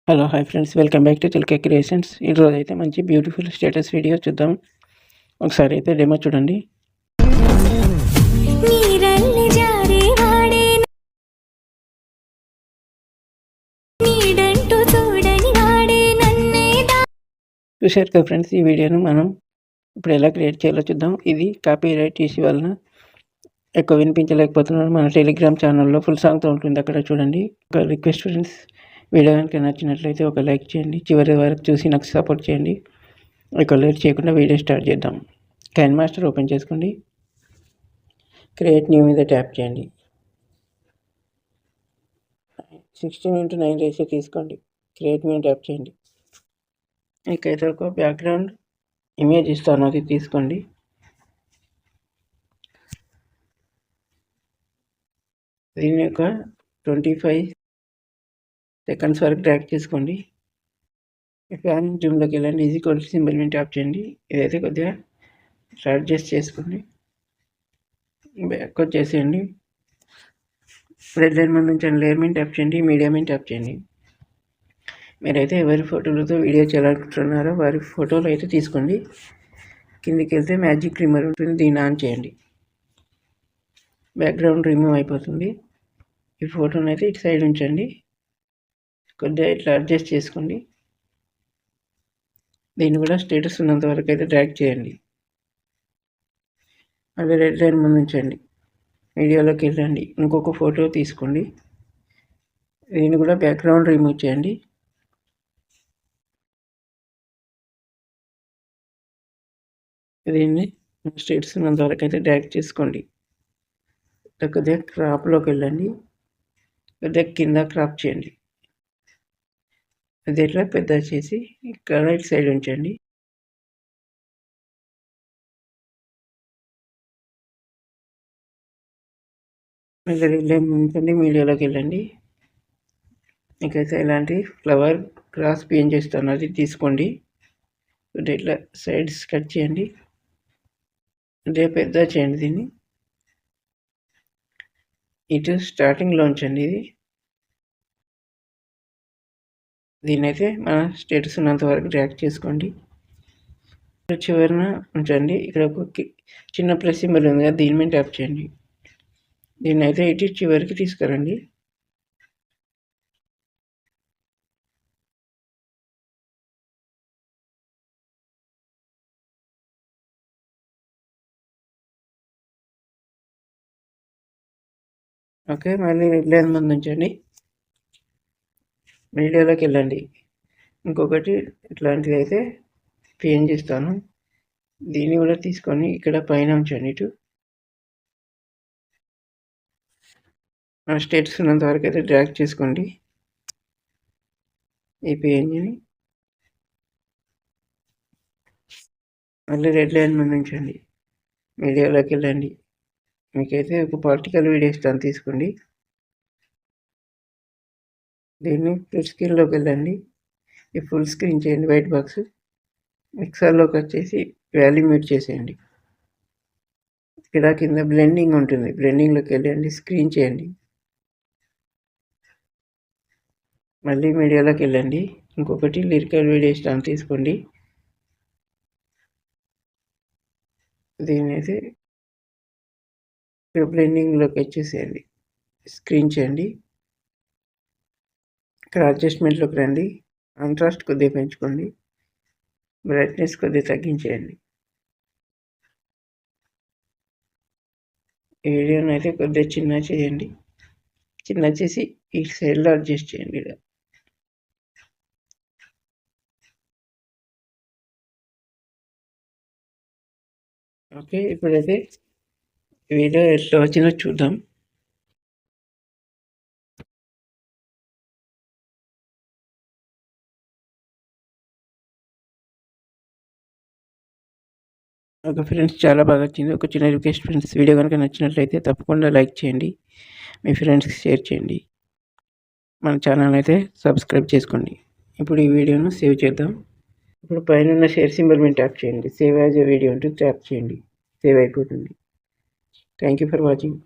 Hello hi friends, welcome back to Chilke creations. ఈరోజు అయితే మంచి బ్యూటిఫుల్ స్టేటస్ వీడియో చూద్దాం. ఒకసారి అయితే డెమో చూడండి. చూశారు కదా ఫ్రెండ్స్, ఈ వీడియోను మనం ఇప్పుడు ఎలా క్రియేట్ చేయాలో చూద్దాం. ఇది కాపీ రైట్ ఇష్యూ వలన ఎక్కువ వినిపించలేకపోతున్నాను. మన టెలిగ్రామ్ ఛానల్లో ఫుల్ సాంగ్తో ఉంటుంది, అక్కడ చూడండి. ఒక రిక్వెస్ట్ ఫ్రెండ్స్, వీడియో కనుక నచ్చినట్లయితే ఒక లైక్ చేయండి, చివరి వరకు చూసి నాకు సపోర్ట్ చేయండి. ఇక లేట్ చేయకుండా వీడియో స్టార్ట్ చేద్దాం. కైన్ మాస్టర్ ఓపెన్ చేసుకోండి, క్రియేట్ న్యూ మీద ట్యాప్ చేయండి. 16:9 రేషియో తీసుకోండి, క్రియేట్ మీద ట్యాప్ చేయండి. ఇకైతే ఒక బ్యాక్గ్రౌండ్ ఇమేజ్ ఇస్తాను, అది తీసుకోండి. దీన్ని ఒక 25 సెకండ్స్ వరకు డ్రాగ్ చేసుకోండి. ఫ్యాన్ జూమ్లోకి వెళ్ళండి, ఈజీ కోడ్ సింబల్ మీద ట్యాప్ చేయండి. ఇదైతే కొద్దిగా అడ్జస్ట్ చేసుకోండి, బ్యాక్ వచ్చేసేయండి. రెడ్ లైన్ మీద ఉంచండి, లేయర్ మీద ట్యాప్ చేయండి, మీడియా మీద ట్యాప్ చేయండి. మీరైతే ఎవరి ఫోటోలతో వీడియో చేయాలనుకుంటున్నారో వారి ఫోటోలు అయితే తీసుకోండి. కిందికి వెళ్తే మ్యాజిక్ రిమూవర్ ఉంటుంది, దీన్ని ఆన్ చేయండి. బ్యాక్గ్రౌండ్ రిమూవ్ అయిపోతుంది. ఈ ఫోటోని అయితే ఇటు సైడ్ ఉంచండి, కొద్దిగా ఇట్లా అడ్జస్ట్ చేసుకోండి. దీన్ని కూడా స్టేటస్ ఉన్నంత వరకు అయితే డ్రాగ్ చేయండి. అదే రెడ్ లైన్ ముందు ఉంచండి, వీడియోలోకి వెళ్ళండి, ఇంకొక ఫోటో తీసుకోండి. దీన్ని కూడా బ్యాక్గ్రౌండ్ రిమూవ్ చేయండి. దీన్ని స్టేటస్ ఉన్నంత వరకు అయితే డ్రాగ్ చేసుకోండి. కొద్దిగా క్రాప్లోకి వెళ్ళండి, కొద్దిగా కింద క్రాప్ చేయండి. అది ఎట్లా పెద్ద చేసి ఇక్కడ రైట్ సైడ్ ఉంచండి. ఉంచండి, మీడియాలోకి వెళ్ళండి. మీకైతే ఇలాంటి ఫ్లవర్ క్రాస్ పెయింట్ చేస్తాను, అది తీసుకోండి. ఇట్లా సైడ్స్ కట్ చేయండి, అదే పెద్ద చేయండి. దీన్ని ఇటు స్టార్టింగ్లో ఉంచండి. దీన్ని అయితే మన స్టేటస్ ఉన్నంత వరకు డ్రాగ్ చేసుకోండి. చివరిన ఉంచండి. ఇక్కడ ఒక చిన్న ప్లస్ సింబల్ ఉంది కదా, దీని మీద ట్యాప్ చేయండి. దీన్ని అయితే ఇటు చివరికి తీసుకురండి. ఓకే, మళ్ళీ రెడ్ లైన్ ముందు ఉంచండి, వీడియోలోకి వెళ్ళండి. ఇంకొకటి ఇట్లాంటిది అయితే పేన్ చేస్తాను, దీన్ని కూడా తీసుకొని ఇక్కడ పైన ఉంచండి. ఇటు మన స్టేటస్ ఉన్నంత వరకు అయితే డ్రాగ్ చేసుకోండి ఈ పేజ్ని. మళ్ళీ రెడ్ లైన్ ముందు ఉంచండి, వీడియోలోకి వెళ్ళండి. మీకైతే ఒక పార్టికల్ వీడియో ఇస్తాను, తీసుకోండి. దీన్ని ఫుల్ స్క్రీన్లోకి వెళ్ళండి, ఈ ఫుల్ స్క్రీన్ చేయండి. వైట్ బాక్స్ మిక్సర్లోకి వచ్చేసి వాల్యూమ్ మ్యూట్ చేసేయండి. ఇక్కడ కింద బ్లెండింగ్ ఉంటుంది, బ్లెండింగ్లోకి వెళ్ళండి, స్క్రీన్ చేయండి. మళ్ళీ మీడియాలోకి వెళ్ళండి, ఇంకొకటి లిరికల్ వీడియో ఇస్తాను, తీసుకోండి. దీన్ని అయితే ఇక్కడ బ్లెండింగ్లోకి వచ్చేసేయండి, స్క్రీన్ చేయండి. ఇక్కడ అడ్జస్ట్మెంట్లోకి రండి, కాంట్రాస్ట్ కొద్దిగా పెంచుకోండి, బ్రైట్నెస్ కొద్దిగా తగ్గించేయండి. ఈ వీడియోని అయితే కొద్దిగా చిన్న చేయండి, చిన్న చేసి ఈ సైడ్లో అడ్జస్ట్ చేయండి. ఇక్కడ ఓకే, ఇప్పుడైతే వీడియో ఎట్లా వచ్చిందో చూద్దాం. ఓకే ఫ్రెండ్స్, చాలా బాగా వచ్చింది. ఒక చిన్న రిక్వెస్ట్ ఫ్రెండ్స్, వీడియో కనుక నచ్చినట్లయితే తప్పకుండా లైక్ చేయండి, మీ ఫ్రెండ్స్కి షేర్ చేయండి, మన ఛానల్ అయితే సబ్స్క్రైబ్ చేసుకోండి. ఇప్పుడు ఈ వీడియోను సేవ్ చేద్దాం. ఇప్పుడు పైన షేర్ సింబల్ మీద ట్యాప్ చేయండి, సేవ్ యాజ్ ఏ వీడియో అంటూ ట్యాప్ చేయండి, సేవ్ అయిపోతుంది. Thank you for watching.